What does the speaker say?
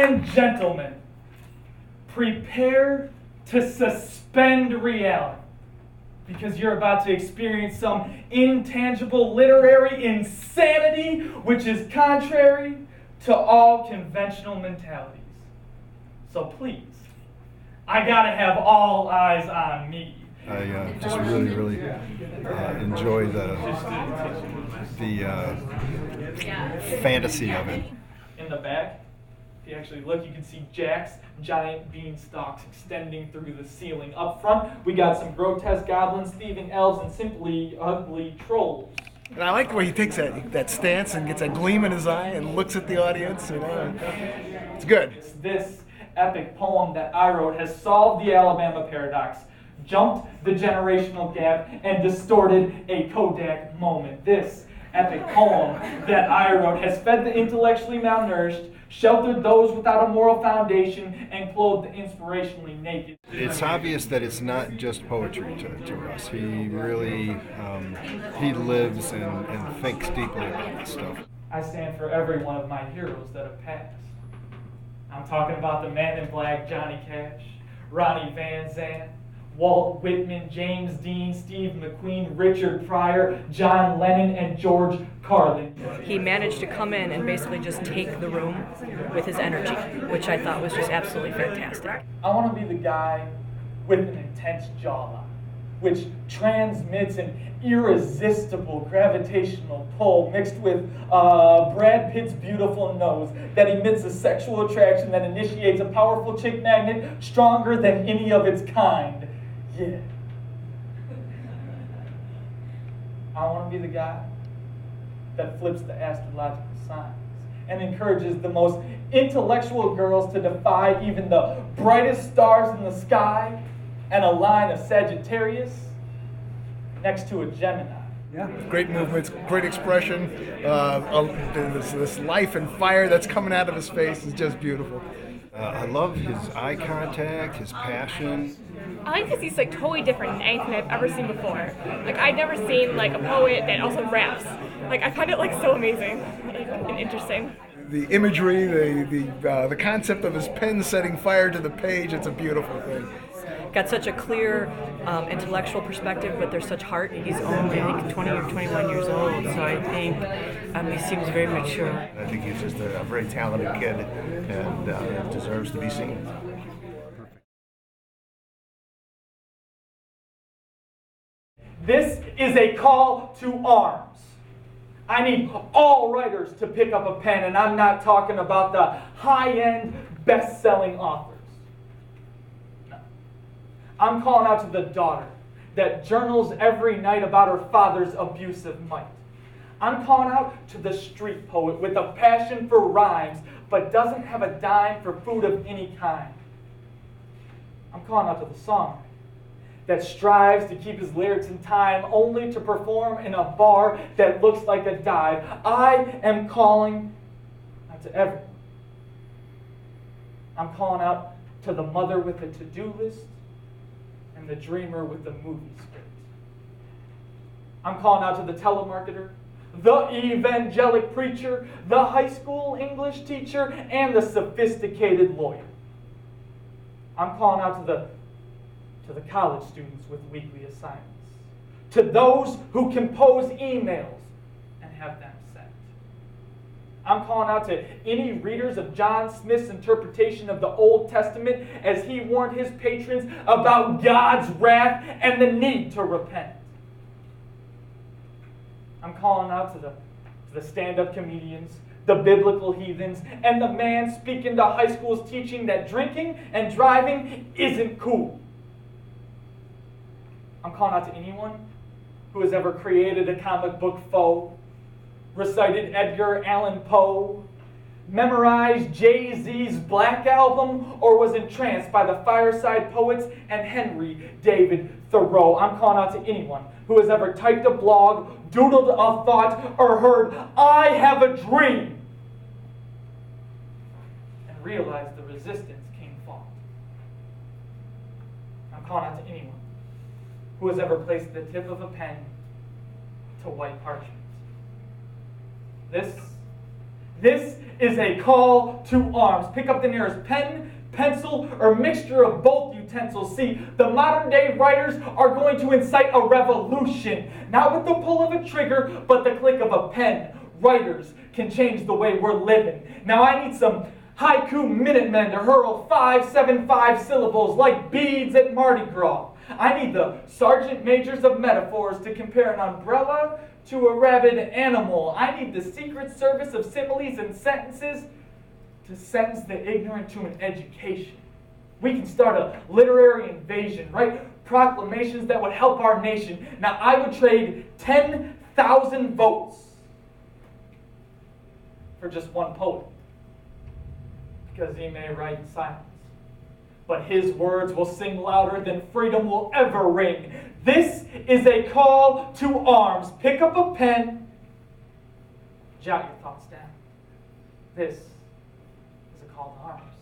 and gentlemen, prepare to suspend reality, because you're about to experience some intangible literary insanity which is contrary to all conventional mentalities. So please, I gotta have all eyes on me. I just really enjoy the fantasy of it. In the back, if you actually look, you can see Jack's giant beanstalks extending through the ceiling. Up front, we got some grotesque goblins, thieving elves, and simply ugly trolls. And I like the way he takes that stance and gets a gleam in his eye and looks at the audience. It's good. It's this epic poem that I wrote has solved the Alabama paradox, jumped the generational gap, and distorted a Kodak moment. This epic poem that I wrote has fed the intellectually malnourished, sheltered those without a moral foundation, and clothed the inspirationally naked. It's obvious that it's not just poetry to Russ. He really, he lives and thinks deeply about this stuff. I stand for every one of my heroes that have passed. I'm talking about the Man in Black, Johnny Cash, Ronnie Van Zant, Walt Whitman, James Dean, Steve McQueen, Richard Pryor, John Lennon, and George Carlin. He managed to come in and basically just take the room with his energy, which I thought was just absolutely fantastic. I want to be the guy with an intense jawline, which transmits an irresistible gravitational pull mixed with Brad Pitt's beautiful nose that emits a sexual attraction that initiates a powerful chick magnet stronger than any of its kind. Yeah. I want to be the guy that flips the astrological signs and encourages the most intellectual girls to defy even the brightest stars in the sky and a line of Sagittarius next to a Gemini. Yeah, great movements, great expression. This life and fire that's coming out of his face is just beautiful. I love his eye contact, his passion. I like because he's like totally different than anything I've ever seen before. Like I'd never seen like a poet that also raps. Like I find it like so amazing and interesting. The imagery, the concept of his pen setting fire to the page, it's a beautiful thing. Got such a clear intellectual perspective, but there's such heart. He's only, I think, 20 or 21 years old, so I think he seems very mature. I think he's just a very talented kid and deserves to be seen. This is a call to arms. I need all writers to pick up a pen, and I'm not talking about the high-end, best-selling authors. No. I'm calling out to the daughter that journals every night about her father's abusive might. I'm calling out to the street poet with a passion for rhymes, but doesn't have a dime for food of any kind. I'm calling out to the songwriter that strives to keep his lyrics in time only to perform in a bar that looks like a dive. I am calling out to everyone. I'm calling out to the mother with a to-do list and the dreamer with the movie script. I'm calling out to the telemarketer, the evangelic preacher, the high school English teacher, and the sophisticated lawyer. I'm calling out to the college students with weekly assignments, to those who compose emails and have them sent. I'm calling out to any readers of John Smith's interpretation of the Old Testament as he warned his patrons about God's wrath and the need to repent. I'm calling out to the stand-up comedians, the biblical heathens, and the man speaking to high schools teaching that drinking and driving isn't cool. I'm calling out to anyone who has ever created a comic book foe, recited Edgar Allan Poe, memorized Jay-Z's Black Album, or was entranced by the Fireside Poets and Henry David Thoreau. I'm calling out to anyone who has ever typed a blog, doodled a thought, or heard, "I have a dream," and realized the resistance came fought. I'm calling out to anyone who has ever placed the tip of a pen to white parchment. This This is a call to arms. Pick up the nearest pen, pencil, or mixture of both utensils. See, the modern day writers are going to incite a revolution. Not with the pull of a trigger, but the click of a pen. Writers can change the way we're living. Now I need some haiku minutemen to hurl 575 syllables like beads at Mardi Gras. I need the sergeant majors of metaphors to compare an umbrella to a rabid animal. I need the secret service of similes and sentences to sentence the ignorant to an education. We can start a literary invasion, write proclamations that would help our nation. Now I would trade 10,000 votes for just one poet, because he may write in silence, but his words will sing louder than freedom will ever ring. This is a call to arms. Pick up a pen, jot your thoughts down. This is a call to arms.